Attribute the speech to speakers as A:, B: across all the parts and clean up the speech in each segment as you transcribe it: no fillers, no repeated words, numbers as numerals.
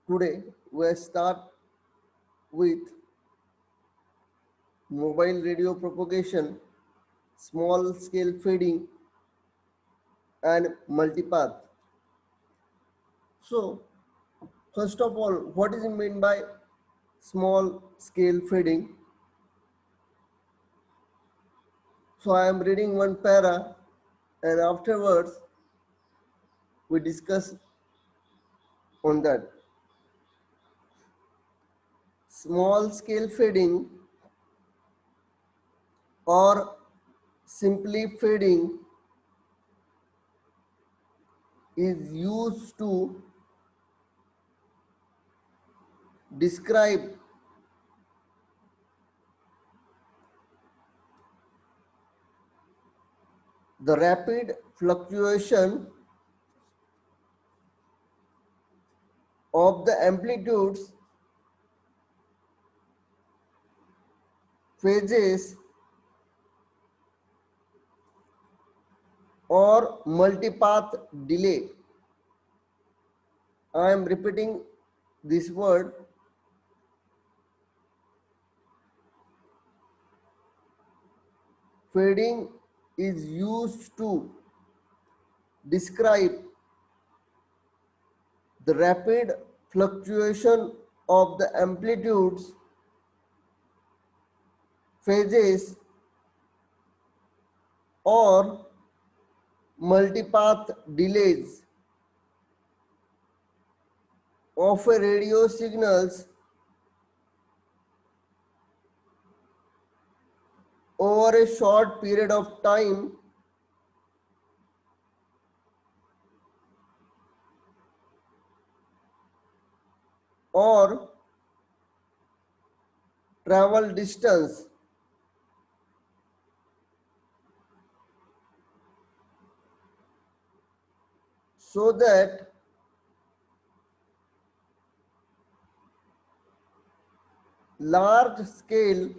A: Today we start with mobile radio propagation, small scale feeding and multipath. So first of all, what is meant by small scale feeding? So I am reading one para and afterwards we discuss on that. Small scale feeding or simply feeding is used to describe the rapid fluctuation of the amplitudes, phases or multipath delay. I am repeating this word. Fading is used to describe the rapid fluctuation of the amplitudes, phases or multipath delays of a radio signals over a short period of time or travel distance, so that large scale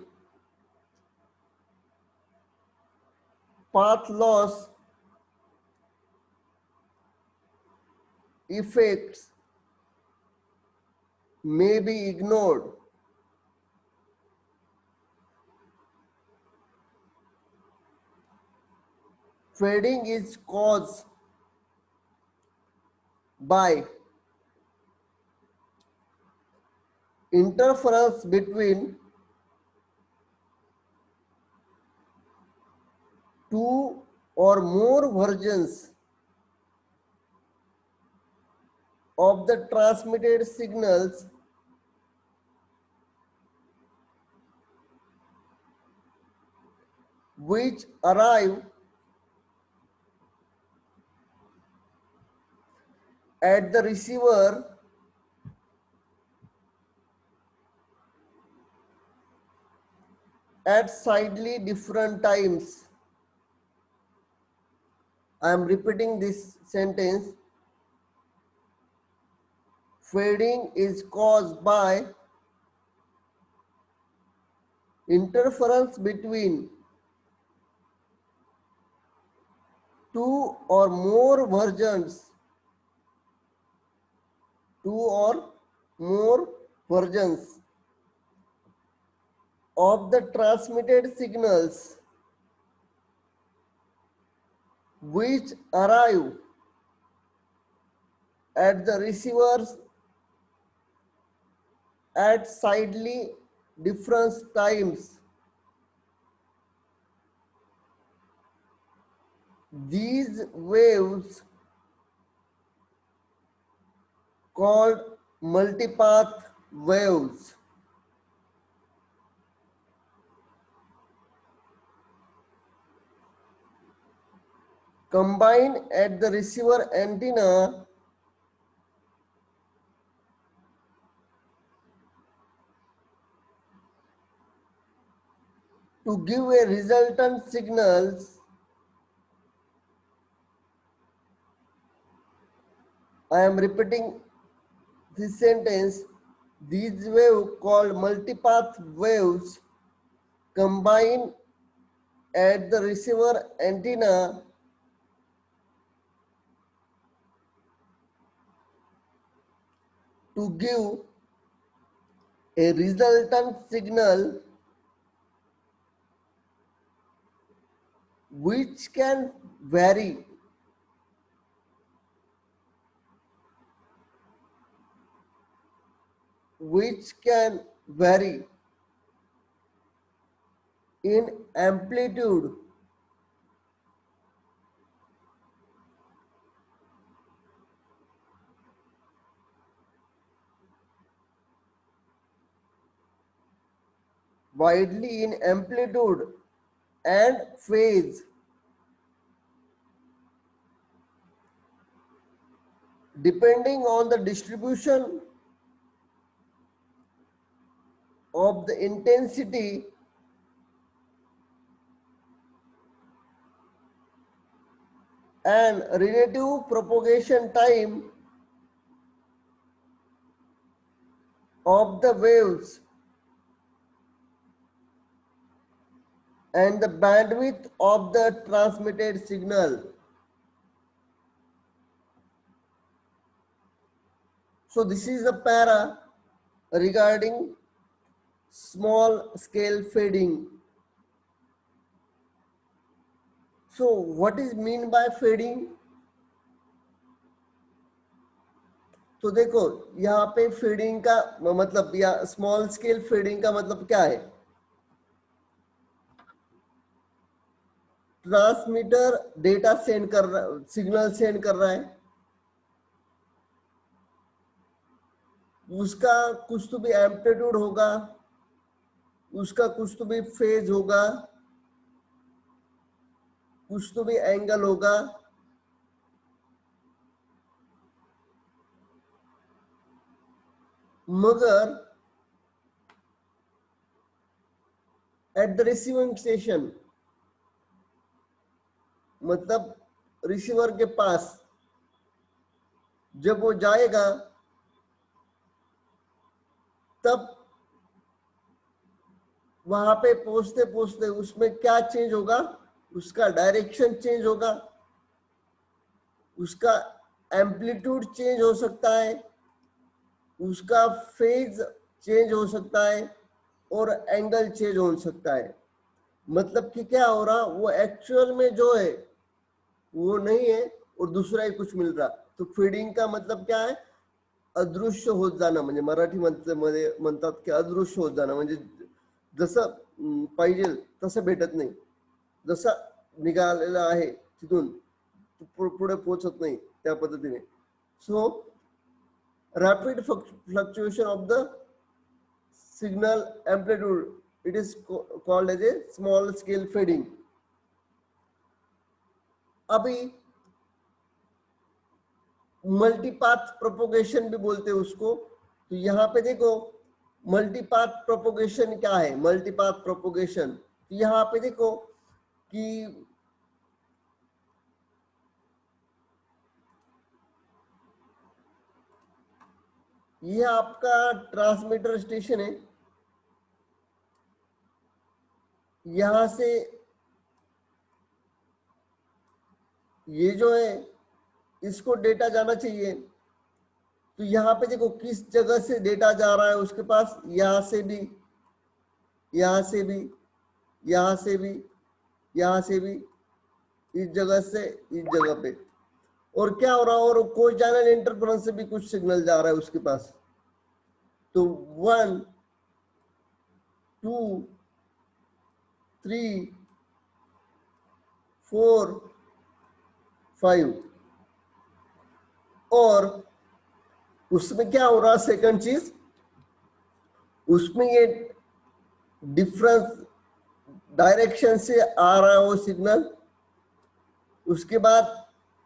A: path loss effects may be ignored. Fading is caused by interference between two or more versions of the transmitted signals which arrive at the receiver at slightly different times. I am repeating this sentence. Fading is caused by interference between two or more versions, two or more versions of the transmitted signals which arrive at the receivers at slightly different times. These waves, called multipath waves, combine at the receiver antenna to give a resultant signals. I am repeating this sentence. These waves, called multipath waves, combine at the receiver antenna to give a resultant signal which can vary in amplitude widely in amplitude and phase depending on the distribution of the intensity and relative propagation time of the waves and the bandwidth of the transmitted signal. So this is the para regarding small scale fading. So what is mean by fading? तो देखो यहाँ पे feeding का मतलब या small scale feeding का मतलब क्या है? ट्रांसमीटर डेटा सेंड कर रहा, सिग्नल सेंड कर रहा है, उसका कुछ तो भी एम्पलीट्यूड होगा, उसका कुछ तो भी फेज होगा, कुछ तो भी एंगल होगा, मगर एट द रिसीविंग स्टेशन मतलब रिसीवर के पास जब वो जाएगा तब वहां पे पहुंचते पहुंचते उसमें क्या चेंज होगा? उसका डायरेक्शन चेंज होगा, उसका एम्पलीट्यूड चेंज हो सकता है, उसका फेज चेंज हो सकता है और एंगल चेंज हो सकता है। मतलब कि क्या हो रहा, वो एक्चुअल में जो है वो नहीं है और दूसरा ही कुछ मिल रहा। तो फीडिंग का मतलब क्या है? अदृश्य होत जाणं, म्हणजे मराठी मध्ये म्हणतात की अदृश्य होत जाणं, म्हणजे जसं पाहिजे तसं भेटत नाही, जसं निघालेलं आहे तिथून पुढे पोहोचत नाही त्या पद्धतीने. सो rapid fluctuation of the signal amplitude, it is called as a small scale fading. अभी मल्टीपाथ प्रोपोगेशन भी बोलते हैं उसको। तो यहाँ पे देखो मल्टीपाथ प्रोपोगेशन क्या है? मल्टीपाथ प्रोपोगेशन, तो यहाँ पे देखो कि ये आपका ट्रांसमीटर स्टेशन है, यहां से ये जो है इसको डेटा जाना चाहिए। तो यहाँ पे देखो किस जगह से डेटा जा रहा है उसके पास, यहाँ से भी, यहाँ से भी, यहाँ से भी, यहाँ से भी, इस जगह से इस जगह पे। और क्या हो रहा है, और कोई चैनल इंटरफेरेंस से भी कुछ सिग्नल जा रहा है उसके पास। तो 1 2 3 4 5 और उसमें क्या हो रहा, सेकंड चीज, उसमें ये डिफरेंस डायरेक्शन से आ रहा है वो सिग्नल। उसके बाद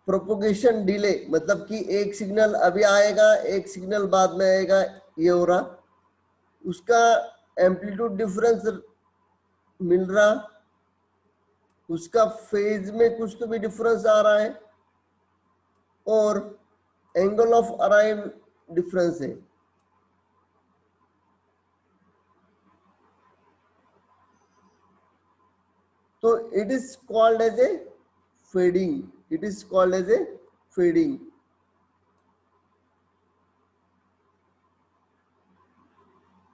A: प्रोपोगेशन डिले, मतलब कि एक सिग्नल अभी आएगा, एक सिग्नल बाद में आएगा, ये हो रहा। उसका एम्पलीट्यूड डिफरेंस मिल रहा, उसका फेज में कुछ तो भी डिफरेंस आ रहा है और एंगल ऑफ अराइव डिफरेंस है। तो it is called as a fading, it is called as a fading.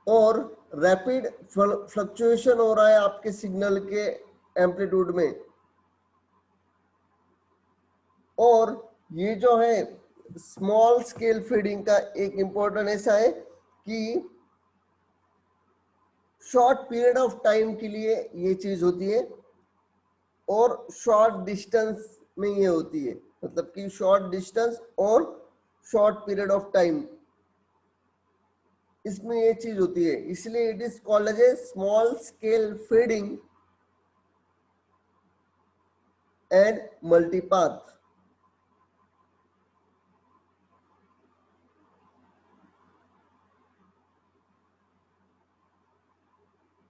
A: और रैपिड फ्लक्चुएशन हो रहा है आपके सिग्नल के एम्पलीट्यूड में। और ये जो है स्मॉल स्केल फीडिंग का एक इंपॉर्टेंट ऐसा है कि शॉर्ट पीरियड ऑफ टाइम के लिए ये चीज होती है और शॉर्ट डिस्टेंस में ये होती है, मतलब कि शॉर्ट डिस्टेंस और शॉर्ट पीरियड ऑफ टाइम, इसमें ये चीज होती है, इसलिए it is called as a small scale feeding and multipath.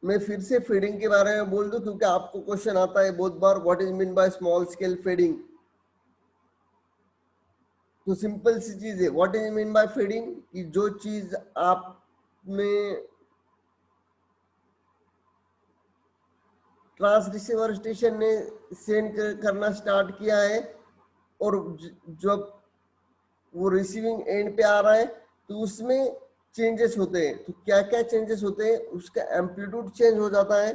A: मैं फिर से फीडिंग के बारे में बोल दूं क्योंकि आपको क्वेश्चन आता है बहुत बार, what is mean by small scale feeding. तो सिंपल सी चीज है, what is mean by feeding, कि जो चीज आपने ट्रांस रिसीवर स्टेशन ने सेंड करना स्टार्ट किया है और जब वो रिसीविंग एंड पे आ रहा है तो उसमें चेंजेस होते हैं। तो क्या क्या चेंजेस होते हैं, उसका एम्पलीट्यूड चेंज हो जाता है,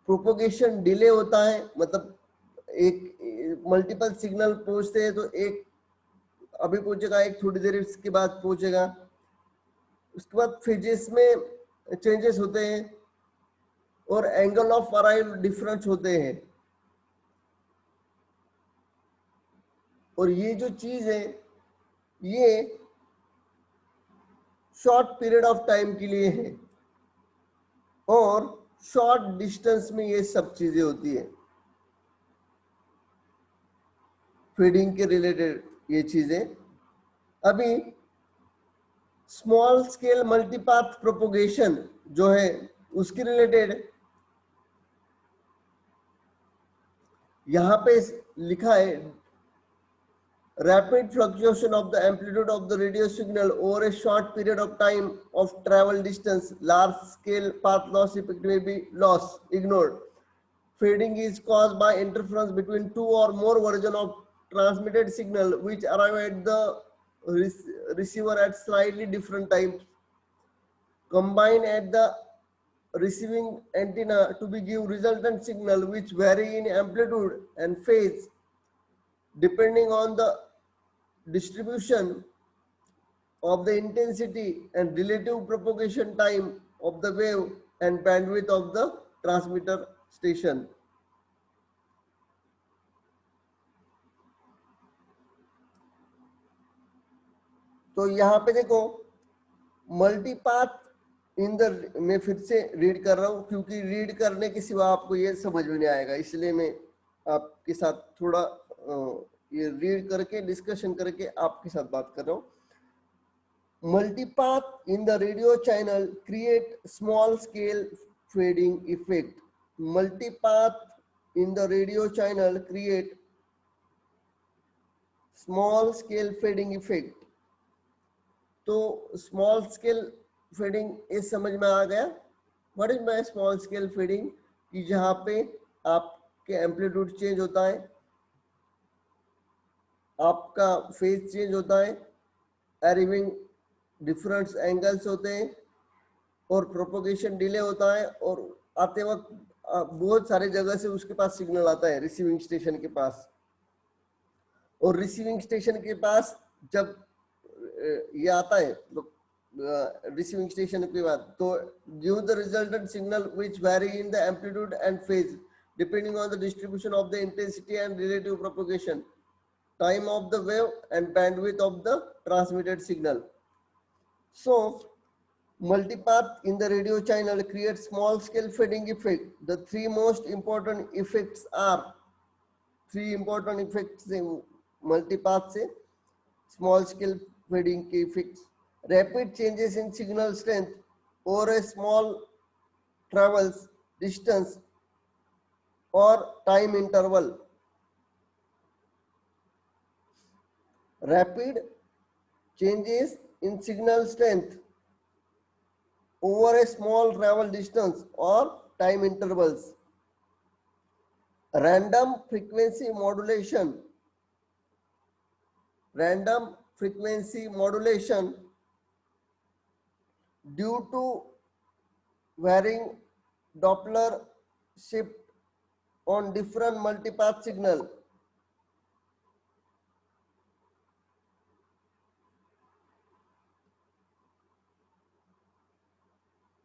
A: प्रोपोगेशन डिले होता है, मतलब एक मल्टीपल सिग्नल पहुंचते हैं तो एक अभी पहुंचेगा, एक थोड़ी देर के बाद पहुंचेगा, उसके बाद फेजेस में चेंजेस होते हैं और एंगल ऑफ अराइवल डिफरेंस होते हैं। और ये जो चीज है ये शॉर्ट पीरियड ऑफ टाइम के लिए है और शॉर्ट डिस्टेंस में ये सब चीजें होती है, फीडिंग के रिलेटेड ये चीजें। अभी स्मॉल स्केल मल्टीपाथ प्रोपोगेशन जो है उसके रिलेटेड यहां पे लिखा है, rapid fluctuation of the amplitude of the radio signal over a short period of time of travel distance, large scale path loss effect may be lost, ignored. Fading is caused by interference between two or more versions of transmitted signal which arrive at the receiver at slightly different times, combine at the receiving antenna to be give resultant signal which vary in amplitude and phase depending on the distribution of the intensity and relative propagation time of the wave and bandwidth of the transmitter station. तो यहाँ पे देखो मल्टीपाथ in the, मैं फिर से read कर रहा हूँ क्योंकि रीड करने के सिवा आपको ये समझ में नहीं आएगा, इसलिए मैं आपके साथ थोड़ा ये रीड करके डिस्कशन करके आपके साथ बात कर रहा हूँ। Multipath in the radio channel create small scale fading effect. Multipath in the radio channel create small scale fading effect. तो small scale fading इस समझ में आ गया। What is my small scale fading? कि जहाँ पे आपके एम्पलीट्यूड चेंज होता है, आपका फेज चेंज होता है, अराइविंग डिफरेंट एंगल्स होते हैं और प्रोपोगेशन डिले होता है और आते वक्त बहुत सारे जगह से उसके पास सिग्नल आता है रिसीविंग स्टेशन के पास, और रिसीविंग स्टेशन के पास जब ये आता है रिसीविंग स्टेशन के बाद तो give the resultant signal which vary in the amplitude and phase depending on the distribution of the intensity and relative propagation time of the wave and bandwidth of the transmitted signal. So multipath in the radio channel creates small scale fading effect. The three most important effects are, three important effects in multipath से small scale fading के effects: rapid changes in signal strength over a small travels distance or time interval. Rapid changes in signal strength over a small travel distance or time intervals. Random frequency modulation random frequency modulation due to varying Doppler shift on different multipath signal.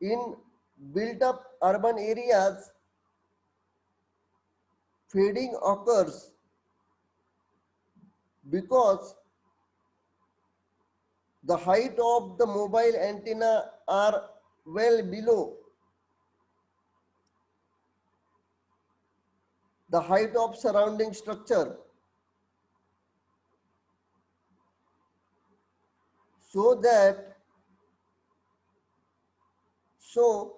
A: In built up urban areas, fading occurs because the height of the mobile antenna are well below the height of surrounding structure, so that so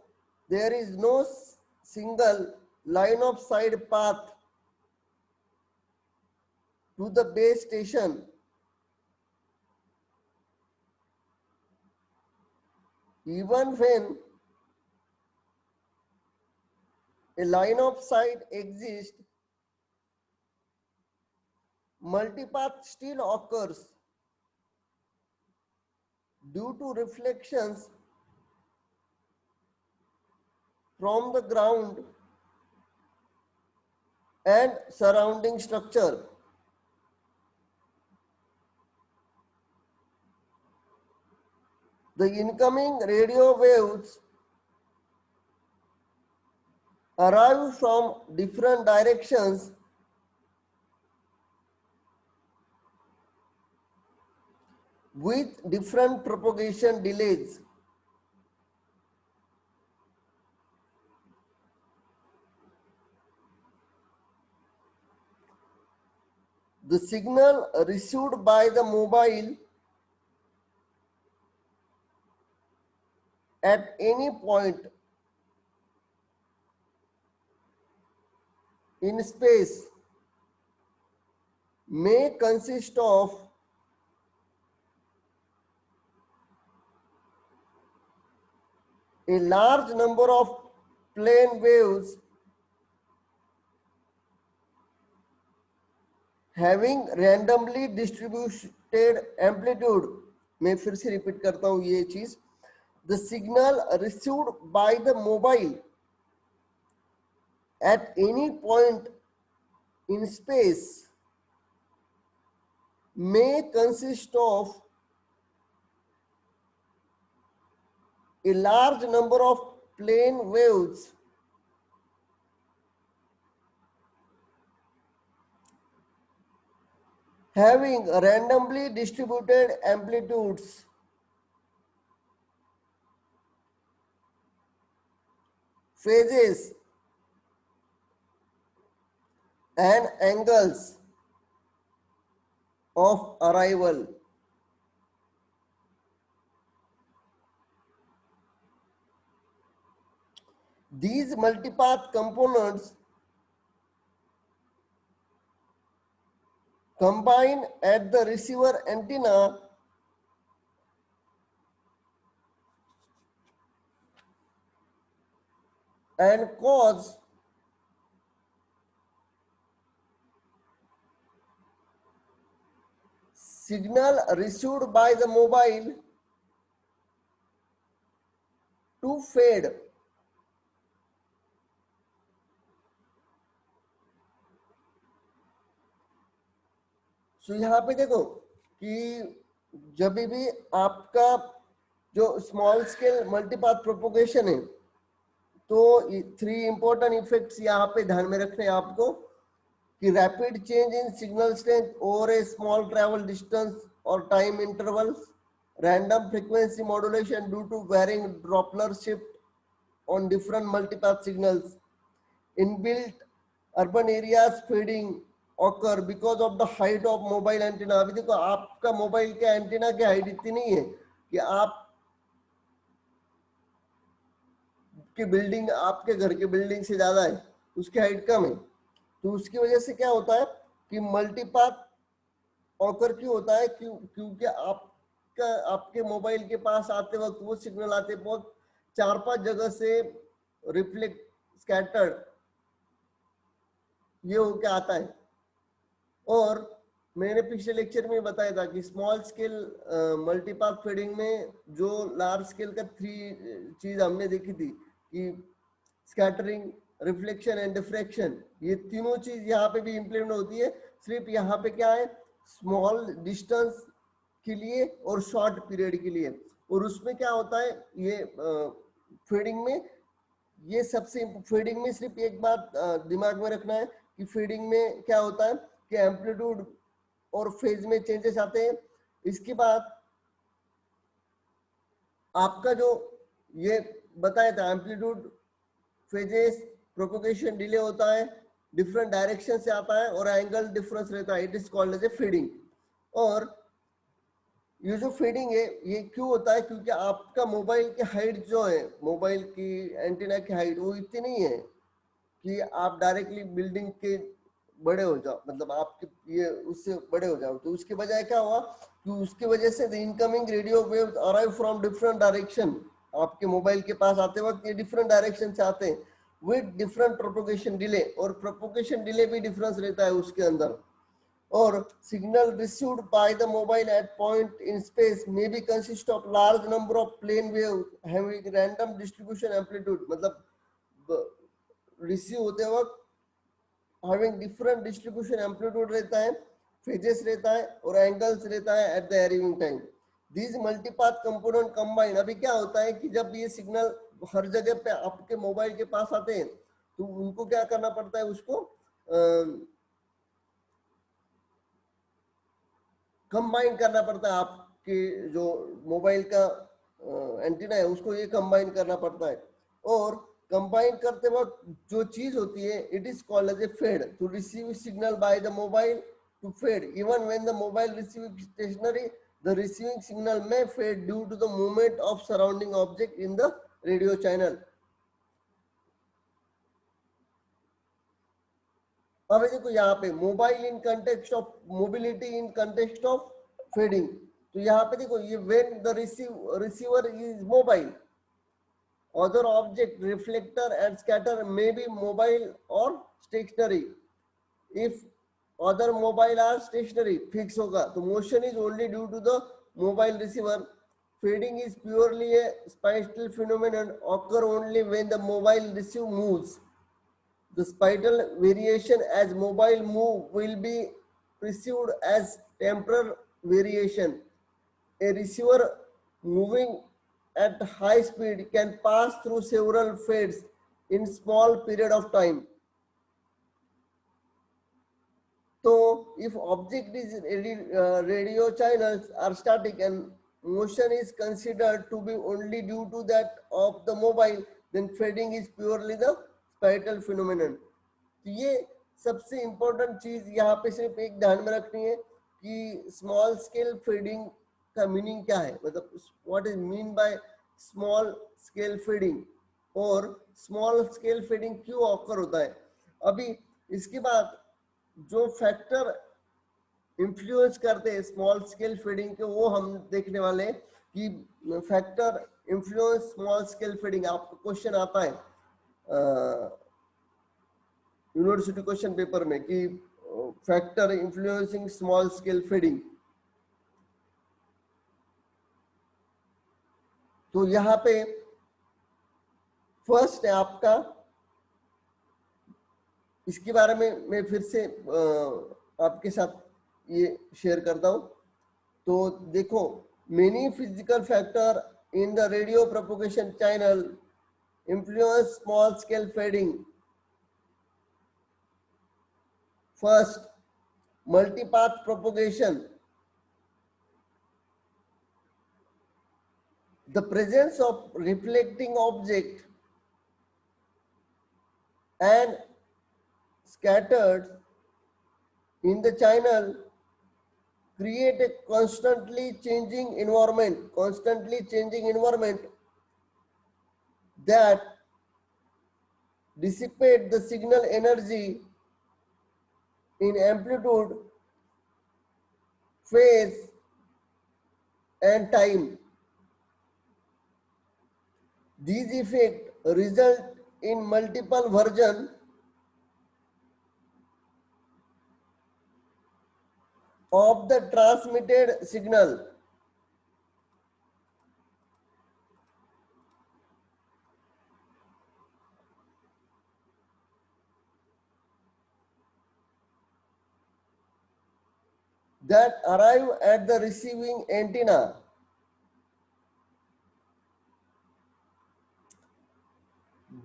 A: there is no single line of sight path to the base station. Even when a line of sight exists, multipath still occurs due to reflections from the ground and surrounding structure. The incoming radio waves arrive from different directions with different propagation delays. The signal received by the mobile at any point in space may consist of a large number of plane waves having randomly distributed amplitude. मैं फिर से repeat करता हूं ये चीज. The signal received by the mobile at any point in space may consist of a large number of plane waves having randomly distributed amplitudes. Phases and angles of arrival. These multipath components combine at the receiver antenna and cause signal received by the mobile to fade. So यहाँ पे देखो कि जब भी आपका जो small scale मल्टीपाथ propagation है, तो 3 इंपॉर्टेंट इफेक्ट्स यहाँ पे ध्यान में रखने हैं आपको कि rapid change in signal strength over a small travel distance और time intervals, random frequency modulation due to varying Doppler shift on different multipath signals, inbuilt urban areas fading occur because of the height of mobile antenna. अभी देखो आपका mobile के antenna की height इतनी नहीं है कि आप की बिल्डिंग आपके घर के बिल्डिंग से ज्यादा है, उसकी हाइट कम है, तो उसकी वजह से क्या होता है कि मल्टीपाथ ऑकर क्यों होता है, क्योंकि आपके मोबाइल के पास आते वक्त वो सिग्नल आते बहुत 4-5 जगह से रिफ्लेक्ट स्कैटर्ड ये होके आता है, और मैंने पिछले लेक्चर में बताया था कि स्मॉल स्केल मल्टीपाथ फेडिंग में जो लार्ज स्केल का 3 चीज हमने देखी थी कि स्कैटरिंग, रिफ्लेक्शन एंड डिफ्रैक्शन, ये तीनों चीज यहाँ पे भी इम्प्लीमेंट होती है। सिर्फ यहाँ पे क्या है, स्मॉल डिस्टेंस के लिए और शॉर्ट पीरियड के लिए। और उसमें क्या होता है, ये फेडिंग में, ये सबसे फेडिंग में सिर्फ एक बात दिमाग में रखना है कि फेडिंग में क्या होता है कि एम्पलीट्यूड और फेज में चेंजेस आते हैं। इसके बाद आपका जो ये बताया था एम्पलीट्यूड, फेजेस, प्रोपोगेशन डिले होता है, डिफरेंट डायरेक्शन से आता है और एंगल डिफरेंस रहता है, it is called as a fading. और ये जो फीडिंग है ये क्यों होता है, क्योंकि आपका मोबाइल की हाइट जो है, मोबाइल की एंटीना की हाइट वो इतनी नहीं है कि आप डायरेक्टली बिल्डिंग के बड़े हो जाओ, मतलब आपके ये उससे बड़े हो जाओ। तो उसके बजाय क्या हुआ कि उसकी वजह से the incoming radio waves arrive from different direction, आपके मोबाइल के पास आते वक्त ये डिफरेंट डायरेक्शन से आते हैं विद डिफरेंट प्रोपोगेशन डिले, और प्रोपोगेशन डिले भी डिफरेंस रहता है उसके अंदर। और signal received by the mobile at point in space may be consist of large number of plane waves having random distribution amplitude, मतलब रिसीव होते वक्त having different distribution amplitude रहता है, phases रहता है और angles रहता है at the arriving time. These multipath component combine, अभी क्या होता है कि जब ये सिग्नल हर जगह पे आपके मोबाइल के पास आते हैं तो उनको क्या करना पड़ता है, उसको कंबाइन करना पड़ता है। आपके जो मोबाइल का एंटीना है उसको ये कंबाइन करना पड़ता है। और कंबाइन करते वक्त जो चीज होती है it is called as a fade, to receive signal by the mobile to fade even when the mobile receiving stationary, the receiving signal में fade due to the movement of surrounding object in the radio channel. अब देखो यहाँ पे mobile in context of mobility in context of fading, तो यहाँ पे देखो ये when the receiver is mobile, other object reflector and scatter may be mobile or stationary. If other mobile are stationary, fix होगा, तो motion is only due to the mobile receiver. Fading is purely a spatial phenomenon, occur only when the mobile receiver moves. The spatial variation as mobile move will be perceived as temporal variation. A receiver moving at high speed can pass through several fades in small period of time. So if object is radio channels are static and motion is considered to be only due to that of the mobile, then fading is purely the spatial phenomenon. तो ये सबसे important चीज यहाँ पे सिर्फ एक ध्यान में रखनी है कि स्मॉल स्केल फेडिंग का मीनिंग क्या है, मतलब what is mean by small scale fading और स्मॉल स्केल फेडिंग क्यों ऑकर होता है। अभी इसके बाद जो फैक्टर इन्फ्लुएंस करते हैं स्मॉल स्केल फेडिंग के वो हम देखने वाले हैं कि factor influence small scale fading. आपको क्वेश्चन आता है यूनिवर्सिटी क्वेश्चन पेपर में कि factor influencing small scale fading, तो यहाँ पे फर्स्ट है आपका, इसके बारे में मैं फिर से आपके साथ ये शेयर करता हूं। तो देखो, many physical factor in the radio propagation channel influence small scale fading. First, multipath propagation. The presence of reflecting object and scattered in the channel create a constantly changing environment that dissipate the signal energy in amplitude, phase and time. These effects result in multiple versions of the transmitted signal. That arrive at the receiving antenna.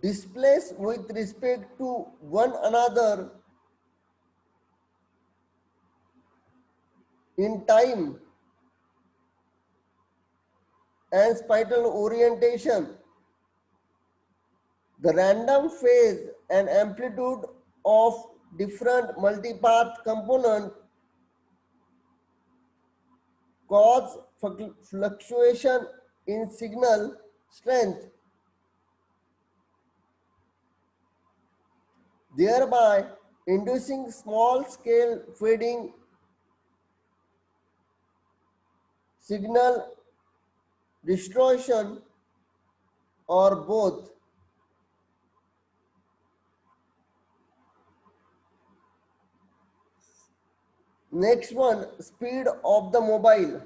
A: Displace with respect to one another in time and spatial orientation. The random phase and amplitude of different multipath components cause fluctuation in signal strength, thereby inducing small scale fading, signal distortion, or both. Next one, speed of the mobile.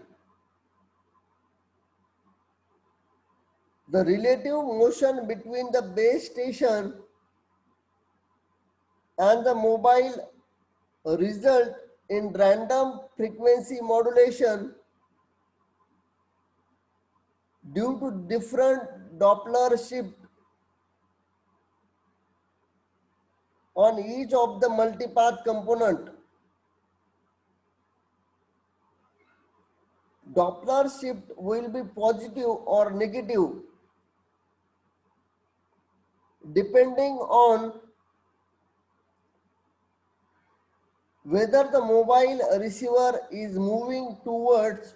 A: The relative motion between the base station and the mobile result in random frequency modulation due to different Doppler shift on each of the multipath component. Doppler shift will be positive or negative depending on whether the mobile receiver is moving towards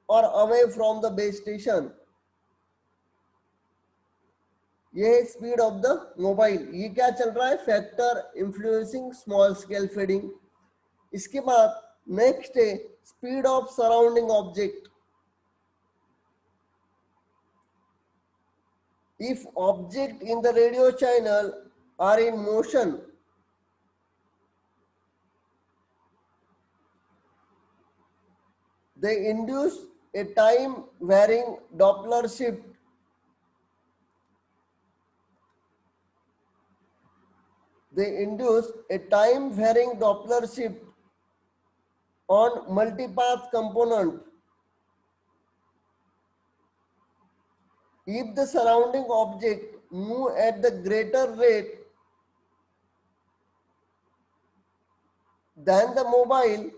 A: or away from the base station. ये है speed of the mobile. ये क्या चल रहा है? Factor influencing small scale fading. इसके बाद next है speed of surrounding object. If object in the radio channel are in motion, they induce a time varying Doppler shift. They induce a time varying Doppler shift on multipath component. If the surrounding object move at the greater rate than the mobile,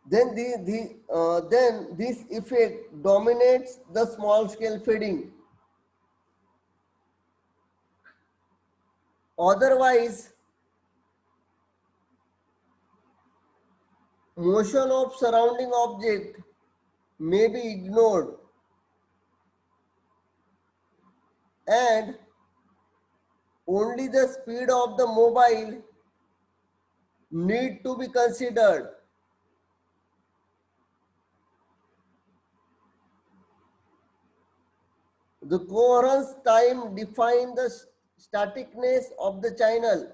A: then this effect dominates the small scale fading. Otherwise, motion of surrounding object may be ignored and only the speed of the mobile need to be considered. The coherence time defines the staticness of the channel.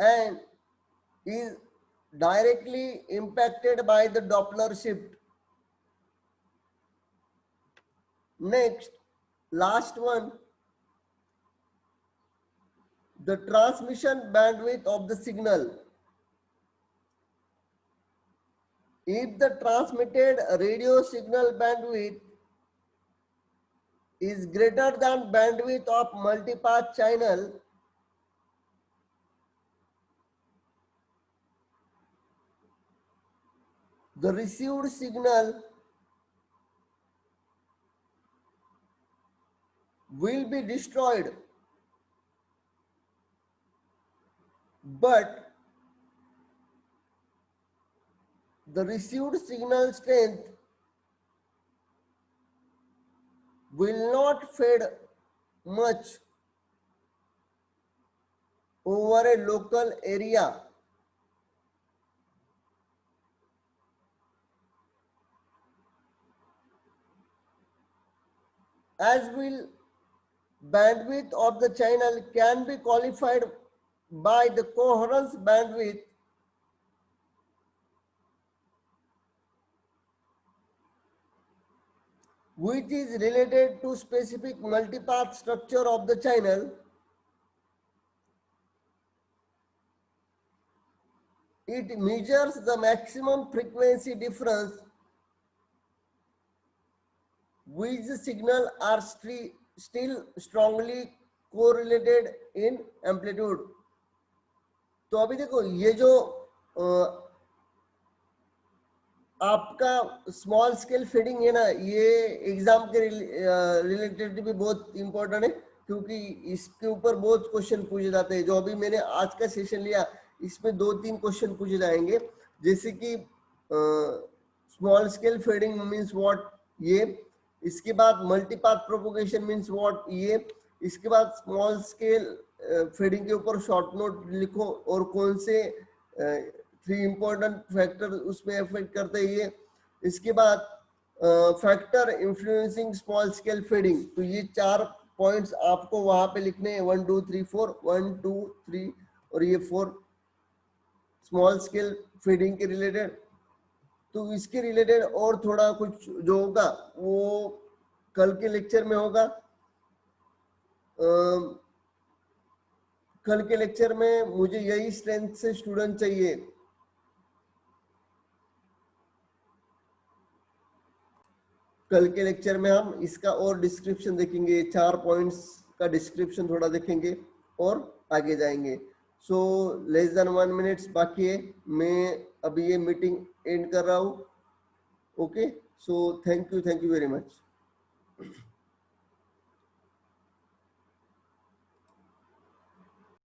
A: And is directly impacted by the Doppler shift. Next, last one, the transmission bandwidth of the signal. If the transmitted radio signal bandwidth is greater than bandwidth of multipath channel, the received signal will be destroyed, but the received signal strength will not fade much over a local area. As will bandwidth of the channel can be qualified by the coherence bandwidth which is related to specific multipath structure of the channel. It measures the maximum frequency difference which signal are still strongly correlated in amplitude. तो अभी देखो ये जो आपका small scale feeding है ना, ये exam के रिलेटेड भी बहुत इंपॉर्टेंट है, क्योंकि इसके ऊपर बहुत क्वेश्चन पूछे जाते हैं. जो अभी मैंने आज का सेशन लिया इसमें 2-3 क्वेश्चन पूछे जाएंगे, जैसे कि small scale feeding means what, ये. इसके बाद मल्टीपाथ प्रोपोगेशन मीन्स व्हाट, ये. इसके बाद स्मॉल स्केल फीडिंग के ऊपर शॉर्ट नोट लिखो और कौन से 3 इंपॉर्टेंट फैक्टर उसमें अफेक्ट करते हैं, ये. इसके बाद factor influencing small scale feeding, तो ये 4 पॉइंट्स आपको वहां पे लिखने हैं. 1 2 3 4, 1 2 3 और ये 4 स्मॉल स्केल फीडिंग के रिलेटेड. तो इसके रिलेटेड और थोड़ा कुछ जो होगा वो कल के लेक्चर में होगा. कल के लेक्चर में मुझे यही स्ट्रेंथ से स्टूडेंट चाहिए. कल के लेक्चर में हम इसका और डिस्क्रिप्शन देखेंगे, 4 पॉइंट्स का डिस्क्रिप्शन थोड़ा देखेंगे और आगे जाएंगे. सो लेस देन 1 मिनट्स बाकी है, मैं अभी ये मीटिंग एंड कर रहा हूँ. Okay, so thank you very much.